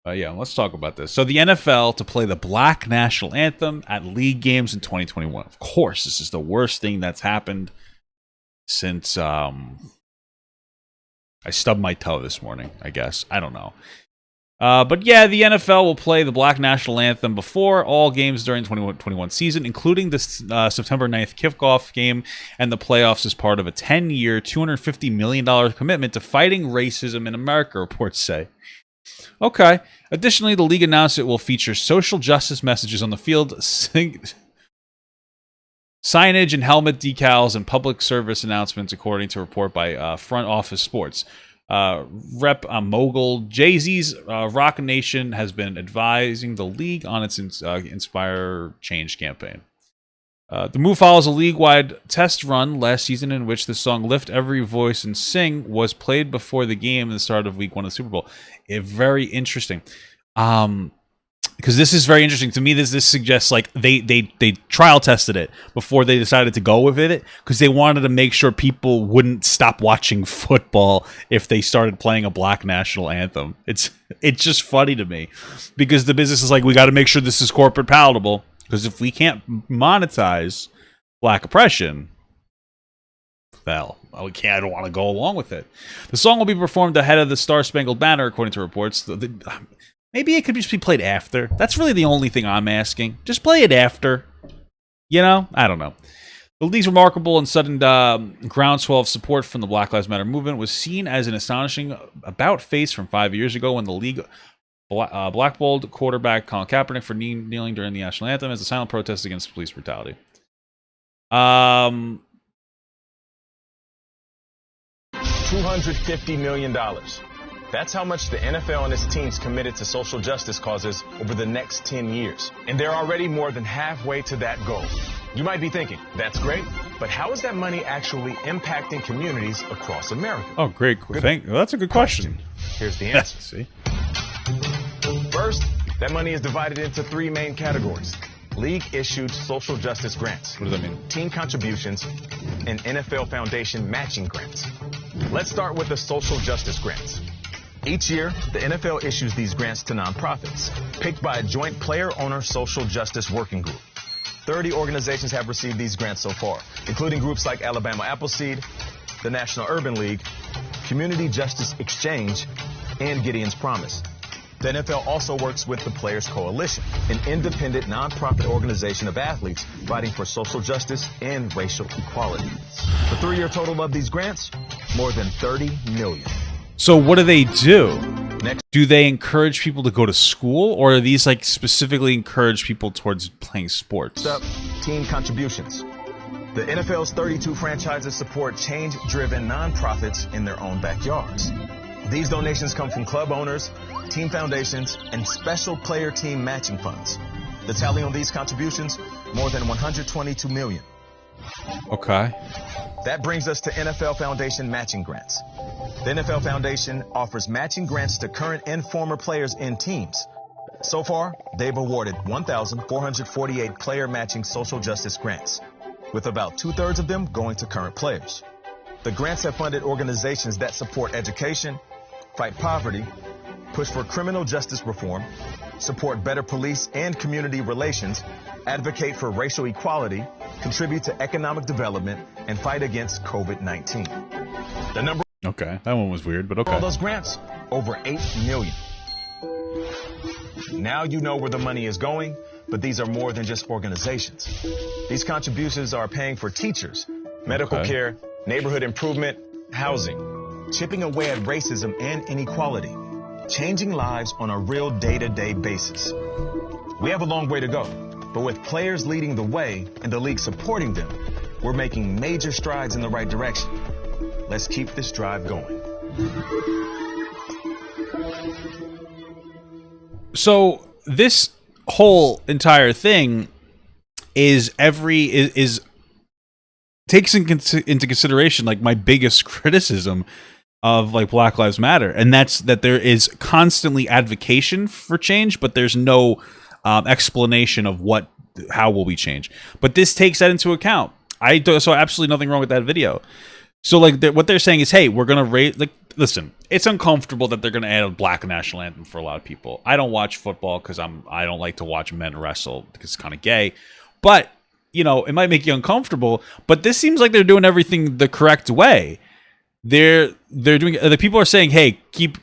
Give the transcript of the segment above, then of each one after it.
Yeah, let's talk about this. So the NFL to play the Black National Anthem at league games in 2021. Of course, this is the worst thing that's happened since I stubbed my toe this morning, I guess. I don't know. But yeah, the NFL will play the Black National Anthem before all games during the 2021 season, including the September 9th kickoff game and the playoffs as part of a 10-year, $250 million commitment to fighting racism in America, reports say. Okay. Additionally, the league announced it will feature social justice messages on the field, signage and helmet decals, and public service announcements, according to a report by Front Office Sports. Rep Mogul Jay-Z's Rock Nation has been advising the league on its Inspire Change campaign. The move follows a league-wide test run last season in which the song Lift Every Voice and Sing was played before the game and the start of Week 1 of the Super Bowl. Very interesting. Because this is very interesting. To me, this suggests like they trial tested it before they decided to go with it because they wanted to make sure people wouldn't stop watching football if they started playing a Black National Anthem. It's just funny to me because the business is like, we got to make sure this is corporate palatable. Because if we can't monetize black oppression, well, we can't. I don't want to go along with it. The song will be performed ahead of the Star Spangled Banner, according to reports. Maybe it could just be played after. That's really the only thing I'm asking. Just play it after. You know? I don't know. The league's remarkable and sudden groundswell of support from the Black Lives Matter movement was seen as an astonishing about-face from 5 years ago when the league blackballed quarterback Colin Kaepernick for kneeling during the national anthem as a silent protest against police brutality. $250 million. That's how much the NFL and its teams committed to social justice causes over the next 10 years. And they're already more than halfway to that goal. You might be thinking, that's great, but how is that money actually impacting communities across America? Oh, great. That's a good question. Here's the answer. See? First, that money is divided into three main categories. League-issued social justice grants. What does that mean? Team contributions and NFL Foundation matching grants. Let's start with the social justice grants. Each year, the NFL issues these grants to nonprofits, picked by a joint player-owner social justice working group. 30 organizations have received these grants so far, including groups like Alabama Appleseed, the National Urban League, Community Justice Exchange, and Gideon's Promise. The NFL also works with the Players Coalition, an independent nonprofit organization of athletes fighting for social justice and racial equality. The 3-year total of these grants, more than $30 million. So what do they do? Do they encourage people to go to school, or are these like specifically encourage people towards playing sports? Next up, team contributions. The NFL's 32 franchises support change-driven nonprofits in their own backyards. These donations come from club owners, team foundations, and special player team matching funds. The tally on these contributions, more than $122 million. Okay. That brings us to NFL Foundation matching grants. The NFL Foundation offers matching grants to current and former players and teams. So far, they've awarded 1,448 player matching social justice grants, with about 2/3 of them going to current players. The grants have funded organizations that support education, fight poverty, push for criminal justice reform, support better police and community relations, advocate for racial equality, contribute to economic development, and fight against COVID-19. The number. Okay, that one was weird, but okay. All those grants, over $8 million. Now you know where the money is going, but these are more than just organizations. These contributions are paying for teachers, medical care, neighborhood improvement, housing, chipping away at racism and inequality, changing lives on a real day-to-day basis. We have a long way to go, but with players leading the way and the league supporting them, we're making major strides in the right direction. Let's keep this drive going. So this whole entire thing is takes into consideration like my biggest criticism of like Black Lives Matter, and that's that there is constantly advocation for change, but there's no explanation of how will we change. But this takes that into account. I saw absolutely nothing wrong with that video. So like what they're saying is, hey, we're gonna raise. Like listen, it's uncomfortable that they're going to add a black national anthem for a lot of people. I don't watch football because I don't like to watch men wrestle because it's kind of gay. But, you know, it might make you uncomfortable. But this seems like they're doing everything the correct way. They're doing. The people are saying, "Hey, keep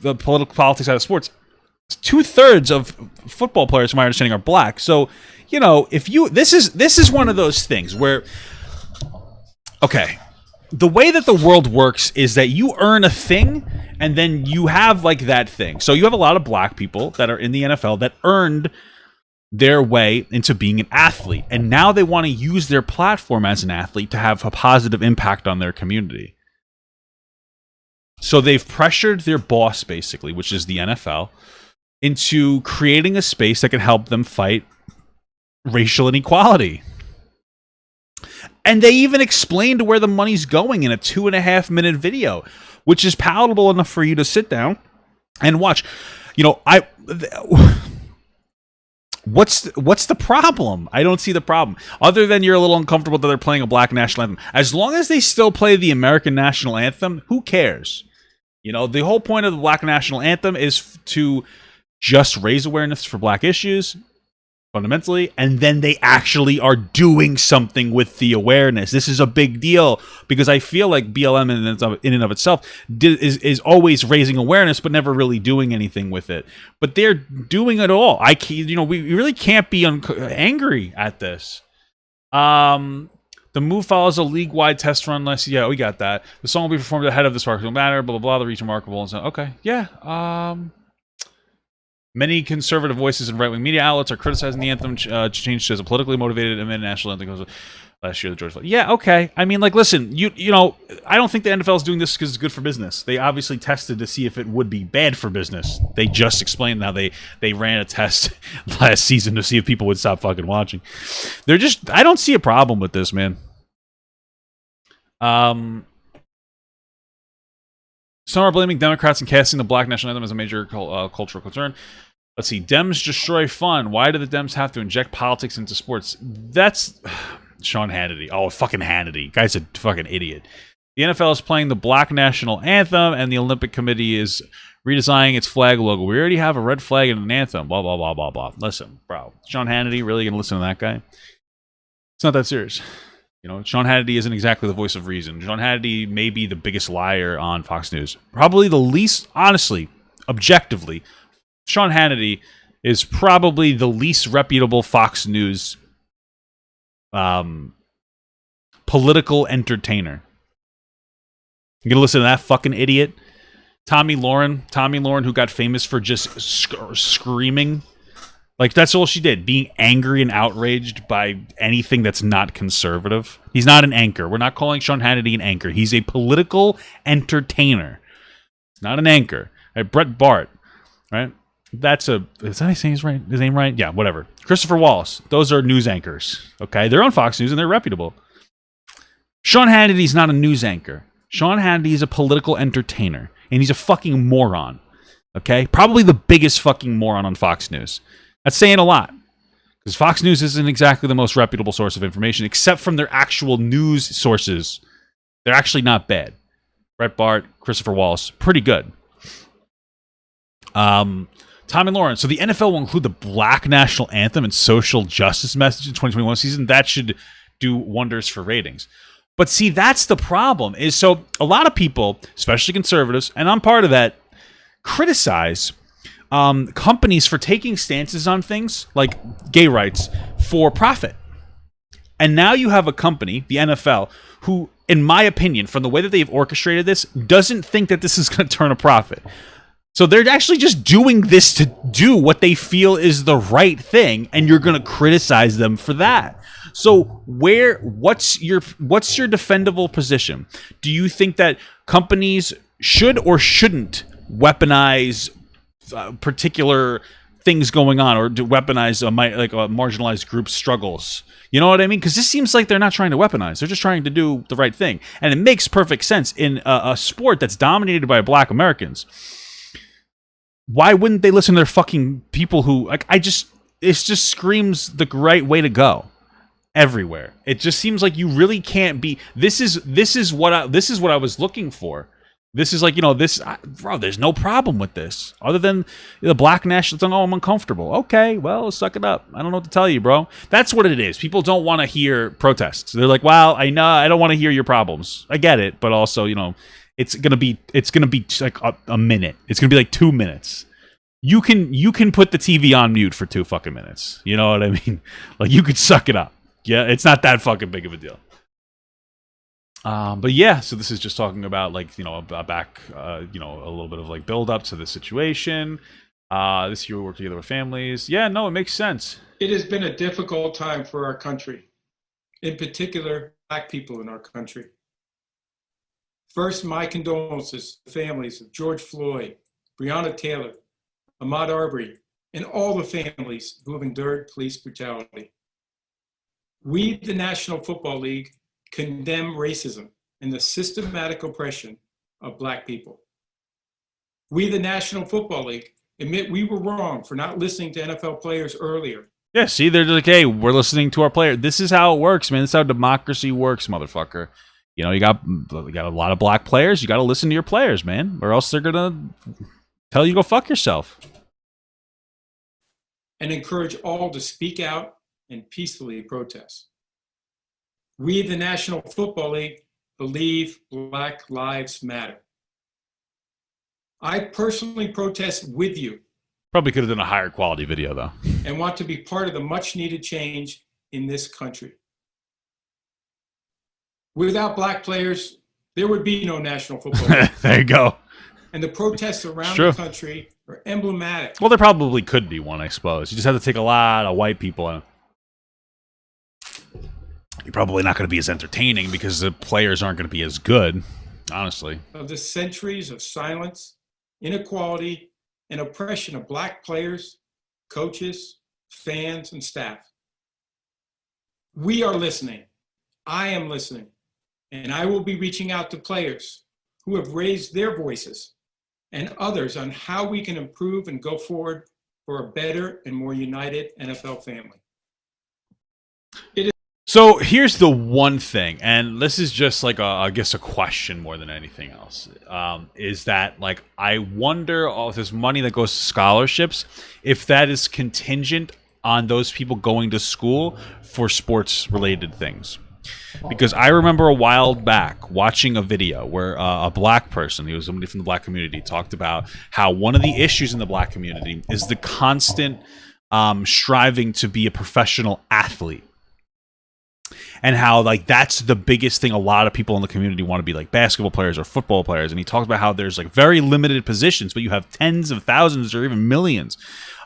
the politics out of sports." 2/3 of football players, from my understanding, are black. So, you know, this is one of those things where, okay. The way that the world works is that you earn a thing and then you have like that thing. So you have a lot of black people that are in the NFL that earned their way into being an athlete. And now they want to use their platform as an athlete to have a positive impact on their community. So they've pressured their boss, basically, which is the NFL, into creating a space that can help them fight racial inequality. And they even explained where the money's going in a 2.5-minute video, which is palatable enough for you to sit down and watch. You know, what's the problem? I don't see the problem. Other than you're a little uncomfortable that they're playing a black national anthem. As long as they still play the American national anthem, who cares? You know, the whole point of the black national anthem is to just raise awareness for black issues, fundamentally, and then they actually are doing something with the awareness. This is a big deal because I feel like BLM in and of itself is always raising awareness but never really doing anything with it. But they're doing it all. We really can't be angry at this. The move follows a league-wide test run last year. Yeah, we got that. The song will be performed ahead of the Sparkle Banner, blah, blah, blah, the reach remarkable. And so, okay, yeah. Many conservative voices and right-wing media outlets are criticizing the anthem changed as a politically motivated national anthem goes last year. The George Floyd. Yeah, okay. I mean, like, listen, you know, I don't think the NFL is doing this because it's good for business. They obviously tested to see if it would be bad for business. They just explained how they ran a test last season to see if people would stop fucking watching. I don't see a problem with this, man. Some are blaming Democrats and casting the black national anthem as a major cultural concern. Let's see. Dems destroy fun. Why do the Dems have to inject politics into sports? That's Sean Hannity. Oh, fucking Hannity. Guy's a fucking idiot. The NFL is playing the black national anthem, and the Olympic Committee is redesigning its flag logo. We already have a red flag and an anthem. Blah, blah, blah, blah, blah. Listen, bro. Sean Hannity, really going to listen to that guy? It's not that serious. You know, Sean Hannity isn't exactly the voice of reason. Sean Hannity may be the biggest liar on Fox News. Probably the least, honestly, objectively, Sean Hannity is probably the least reputable Fox News political entertainer. You gonna listen to that fucking idiot? Tommy Lauren, who got famous for just screaming. Like, that's all she did, being angry and outraged by anything that's not conservative. He's not an anchor. We're not calling Sean Hannity an anchor. He's a political entertainer. He's not an anchor. Right, Brett Bart, right? Is that his name right? Yeah, whatever. Christopher Wallace. Those are news anchors, okay? They're on Fox News and they're reputable. Sean Hannity's not a news anchor. Sean Hannity is a political entertainer, and he's a fucking moron, okay? Probably the biggest fucking moron on Fox News. That's saying a lot, because Fox News isn't exactly the most reputable source of information, except from their actual news sources. They're actually not bad. Brett Bart, Christopher Wallace, pretty good. Tommy Lawrence. So the NFL will include the Black National Anthem and social justice message in 2021 season. That should do wonders for ratings. But see, that's the problem. Is so a lot of people, especially conservatives, and I'm part of that, criticize companies for taking stances on things like gay rights for profit. And now you have a company, the NFL, who, in my opinion, from the way that they've orchestrated this, doesn't think that this is going to turn a profit. So they're actually just doing this to do what they feel is the right thing, and you're going to criticize them for that. So what's your defendable position? Do you think that companies should or shouldn't weaponize particular things going on, or to weaponize a marginalized group's struggles? You know what I mean? Because this seems like they're not trying to weaponize. They're just trying to do the right thing. And it makes perfect sense in a sport that's dominated by Black Americans. Why wouldn't they listen to their fucking people who, like, it just screams the right way to go everywhere. It just seems like you really can't be, this is what I was looking for. This is like, bro, there's no problem with this. Other than the black nationalists, oh, I'm uncomfortable. Okay, well, suck it up. I don't know what to tell you, bro. That's what it is. People don't want to hear protests. They're like, well, I know, I don't want to hear your problems. I get it, but also, it's gonna be like a minute. It's gonna be like 2 minutes. You can put the TV on mute for 2 fucking minutes. You know what I mean? Like, you could suck it up. Yeah, it's not that fucking big of a deal. But yeah, so this is just talking about, like, a little bit of like build up to the situation. This year we work together with families. Yeah, no, it makes sense. It has been a difficult time for our country, in particular, Black people in our country. First, my condolences to the families of George Floyd, Breonna Taylor, Ahmaud Arbery, and all the families who have endured police brutality. We, the National Football League, condemn racism and the systematic oppression of Black people. We, the National Football League, admit we were wrong for not listening to NFL players earlier. Yeah, see, they're like, hey, we're listening to our player. This is how it works, man. This is how democracy works, motherfucker. You got a lot of black players. You got to listen to your players, man, or else they're gonna tell you to go fuck yourself. And encourage all to speak out and peacefully protest. We, the National Football League, believe Black Lives Matter. I personally protest with you. Probably could have done a higher quality video, though. And want to be part of the much needed change in this country. Without Black players, there would be no National Football League. There you go. And the protests around the country are emblematic. Well, there probably could be one, I suppose. You just have to take a lot of white people in. You're probably not going to be as entertaining because the players aren't going to be as good, honestly. Of the centuries of silence, inequality, and oppression of Black players, coaches, fans, and staff. We are listening. I am listening. And I will be reaching out to players who have raised their voices and others on how we can improve and go forward for a better and more united NFL family. So here's the one thing, and this is just like I guess a question more than anything else, is that, like, I wonder if this money that goes to scholarships, if that is contingent on those people going to school for sports related things. Because I remember a while back watching a video where a black person, he was somebody from the black community, talked about how one of the issues in the black community is the constant striving to be a professional athlete. And how, like, that's the biggest thing a lot of people in the community want to be, like basketball players or football players. And he talked about how there's, like, very limited positions, but you have tens of thousands or even millions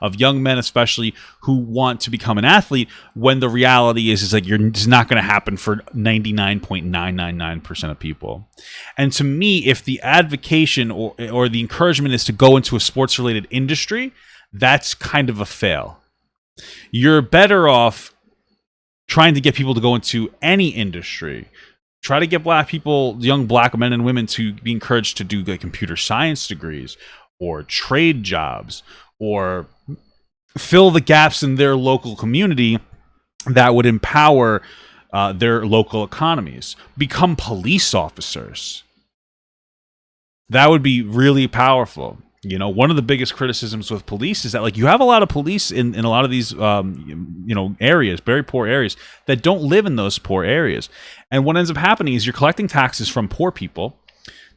of young men, especially, who want to become an athlete, when the reality is like, it's not going to happen for 99.999% of people. And to me, if the advocation or the encouragement is to go into a sports-related industry, that's kind of a fail. You're better off trying to get people to go into any industry. Try to get black people, young black men and women, to be encouraged to do, like, computer science degrees or trade jobs, or fill the gaps in their local community that would empower their local economies. Become police officers. That would be really powerful. One of the biggest criticisms with police is that, like, you have a lot of police in a lot of these, areas, very poor areas, that don't live in those poor areas. And what ends up happening is you're collecting taxes from poor people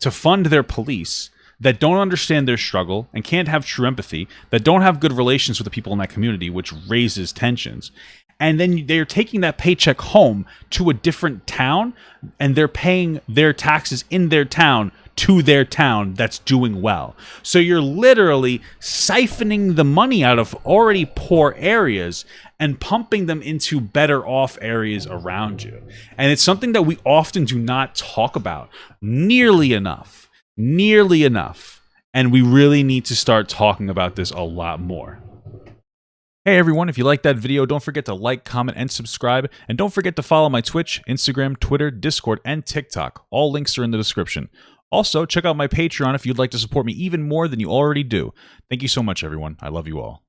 to fund their police that don't understand their struggle and can't have true empathy, that don't have good relations with the people in that community, which raises tensions. And then they're taking that paycheck home to a different town, and they're paying their taxes in their town to their town that's doing well. So you're literally siphoning the money out of already poor areas and pumping them into better off areas around you. And it's something that we often do not talk about nearly enough. And we really need to start talking about this a lot more. Hey everyone, if you liked that video, don't forget to like, comment, and subscribe. And don't forget to follow my Twitch, Instagram, Twitter, Discord, and TikTok. All links are in the description. Also, check out my Patreon if you'd like to support me even more than you already do. Thank you so much, everyone. I love you all.